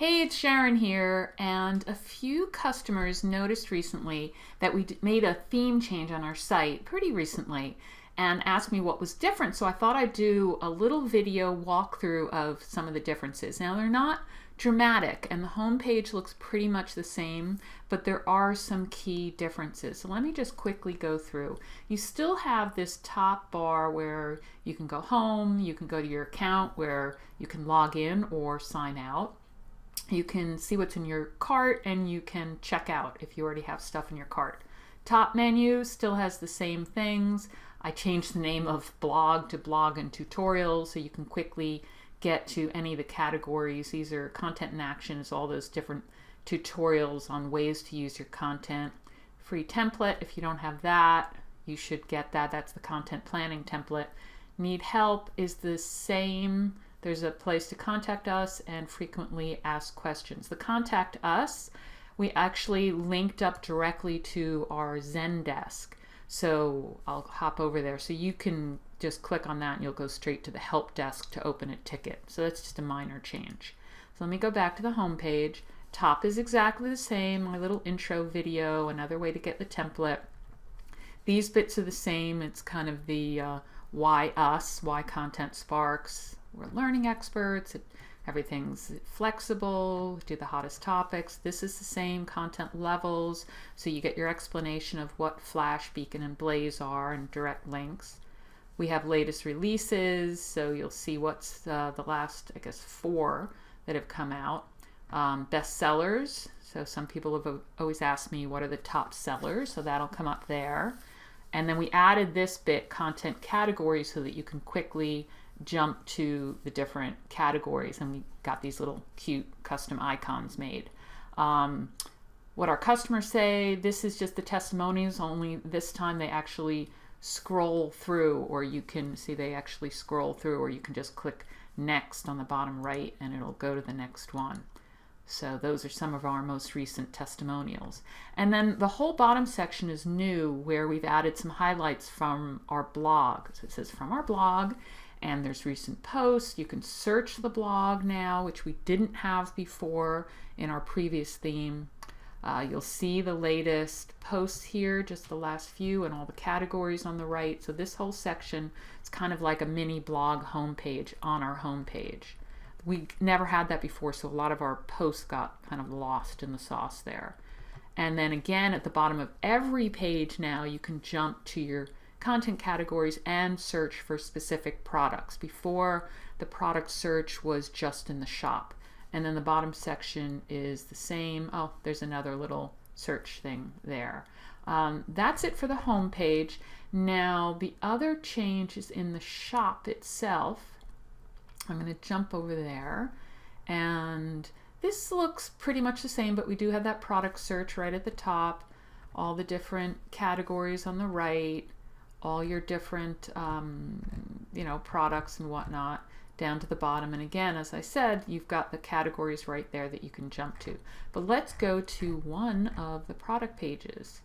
Hey, it's Sharon here, and a few customers noticed recently that we made a theme change on our site pretty recently and asked me what was different. So I thought I'd do a little video walkthrough of some of the differences. Now, they're not dramatic and the home page looks pretty much the same, but there are some key differences. So let me just quickly go through. You still have this top bar where you can go home, you can go to your account where you can log in or sign out. You can see what's in your cart and you can check out if you already have stuff in your cart. Top menu still has the same things. I changed the name of blog to blog and tutorials so you can quickly get to any of the categories. These are content in actions, all those different tutorials on ways to use your content. Free template, if you don't have that, you should get that. That's the content planning template. Need help is the same. There's a place to contact us and frequently asked questions. The contact us, we actually linked up directly to our Zendesk. So I'll hop over there. So you can just click on that and you'll go straight to the help desk to open a ticket. So that's just a minor change. So let me go back to the home page. Top is exactly the same. My little intro video, another way to get the template. These bits are the same. It's kind of the why us, why content sparks. We're learning experts. Everything's flexible. Do the hottest topics. This is the same content levels. So you get your explanation of what Flash, Beacon, and Blaze are and direct links. We have latest releases. So you'll see what's the last, I guess, 4 that have come out. Best sellers. So some people have always asked me what are the top sellers. So that'll come up there. And then we added this bit, content categories, so that you can quickly jump to the different categories, and we got these little cute custom icons made. What our customers say, this is just the testimonials, only this time they actually scroll through, or you can see they actually scroll through, or you can just click next on the bottom right and it'll go to the next one. So those are some of our most recent testimonials. And then the whole bottom section is new, where we've added some highlights from our blog. So it says from our blog, and there's recent posts. You can search the blog now, which we didn't have before in our previous theme. You'll see the latest posts here, just the last few, and all the categories on the right. So this whole section is kind of like a mini blog homepage on our homepage. We never had that before, so a lot of our posts got kind of lost in the sauce there. And then again, at the bottom of every page now, you can jump to your content categories and search for specific products. Before, the product search was just in the shop. And then the bottom section is the same. Oh, there's another little search thing there. That's it for the home page. Now, the other change is in the shop itself. I'm going to jump over there, and this looks pretty much the same, but we do have that product search right at the top, all the different categories on the right, all your different products and whatnot down to the bottom. And again, as I said, you've got the categories right there that you can jump to. But let's go to one of the product pages.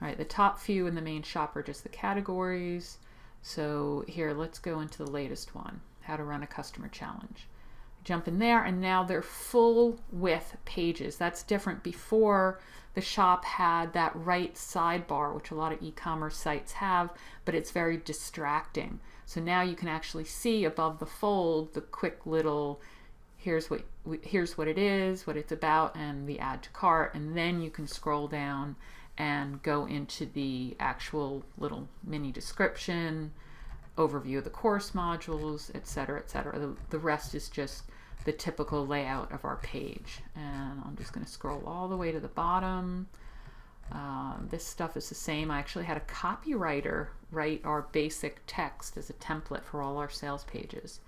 All right, the top few in the main shop are just the categories. So here, let's go into the latest one, how to run a customer challenge. Jump in there, and now they're full width pages. That's different. Before, the shop had that right sidebar, which a lot of e-commerce sites have, but it's very distracting. So now you can actually see above the fold the quick little here's what it is, what it's about, and the add to cart, and then you can scroll down and go into the actual little mini description, overview of the course modules, etc., etc. The rest is just the typical layout of our page. And I'm just going to scroll all the way to the bottom. This stuff is the same. I actually had a copywriter write our basic text as a template for all our sales pages.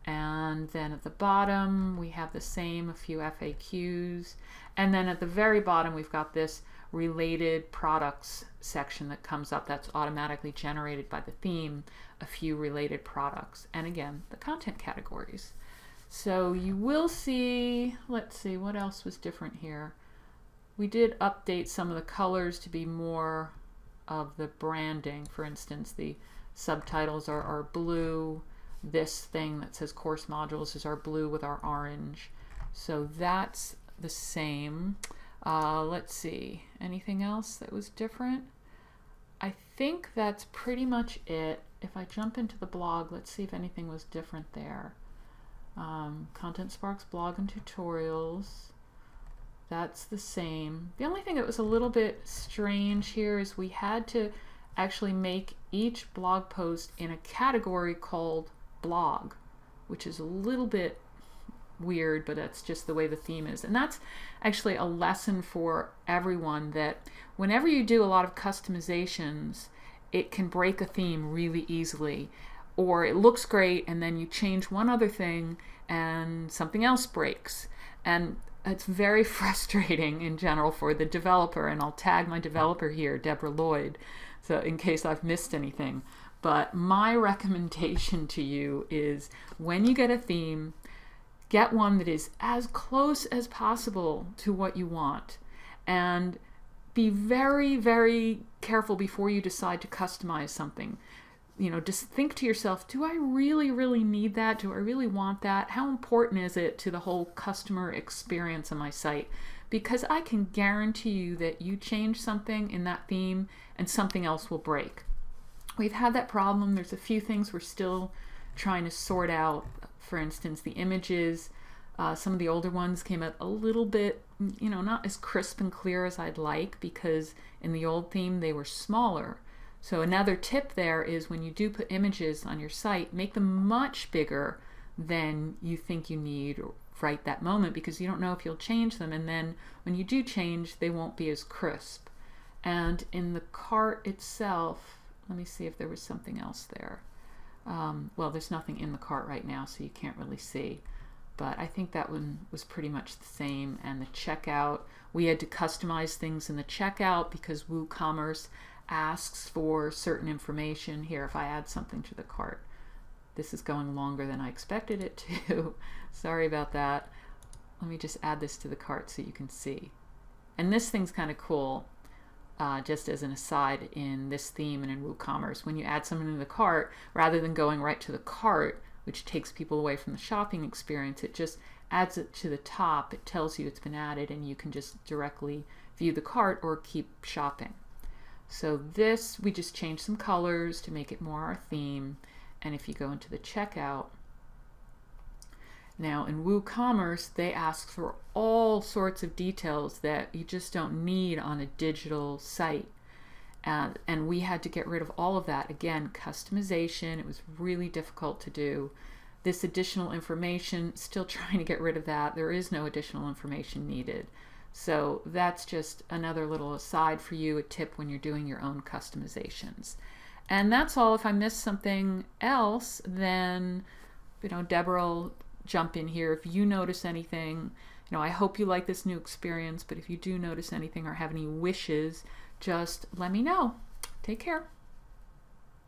And then at the bottom, we have the same, a few FAQs. And then at the very bottom, we've got this related products section that comes up that's automatically generated by the theme, a few related products. And again, the content categories. So you will see, let's see, what else was different here? We did update some of the colors to be more of the branding. For instance, the subtitles are blue. This thing that says course modules is our blue with our orange. So that's the same. Let's see, anything else that was different? I think that's pretty much it. If I jump into the blog, let's see if anything was different there. Content Sparks blog and tutorials. That's the same. The only thing that was a little bit strange here is we had to actually make each blog post in a category called blog, which is a little bit weird, but that's just the way the theme is. And that's actually a lesson for everyone, that whenever you do a lot of customizations, it can break a theme really easily, or it looks great and then you change one other thing and something else breaks. And it's very frustrating in general for the developer, and I'll tag my developer here, Deborah Lloyd, so in case I've missed anything. But my recommendation to you is, when you get a theme, get one that is as close as possible to what you want, and be very, very careful before you decide to customize something. You know, just think to yourself, do I really, really need that? Do I really want that? How important is it to the whole customer experience on my site? Because I can guarantee you that you change something in that theme and something else will break. We've had that problem. There's a few things we're still trying to sort out. For instance, the images, some of the older ones came out a little bit, you know, not as crisp and clear as I'd like, because in the old theme they were smaller. So another tip there is, when you do put images on your site, make them much bigger than you think you need right that moment, because you don't know if you'll change them, and then when you do change, they won't be as crisp. And in the cart itself, let me see if there was something else there. Well, there's nothing in the cart right now, so you can't really see. But I think that one was pretty much the same. And the checkout, we had to customize things in the checkout because WooCommerce asks for certain information. Here, if I add something to the cart, this is going longer than I expected it to. Sorry about that. Let me just add this to the cart so you can see. And this thing's kind of cool. Just as an aside, in this theme and in WooCommerce, when you add something to the cart, rather than going right to the cart, which takes people away from the shopping experience, it just adds it to the top. It tells you it's been added, and you can just directly view the cart or keep shopping. So this, we just changed some colors to make it more our theme. And if you go into the checkout, now in WooCommerce, they ask for all sorts of details that you just don't need on a digital site. And we had to get rid of all of that. Again, customization, it was really difficult to do. This additional information, still trying to get rid of that. There is no additional information needed. So that's just another little aside for you, a tip when you're doing your own customizations. And that's all. If I missed something else, then, you know, Deborah will jump in here. If you notice anything, you know, I hope you like this new experience, but if you do notice anything or have any wishes, just let me know. Take care.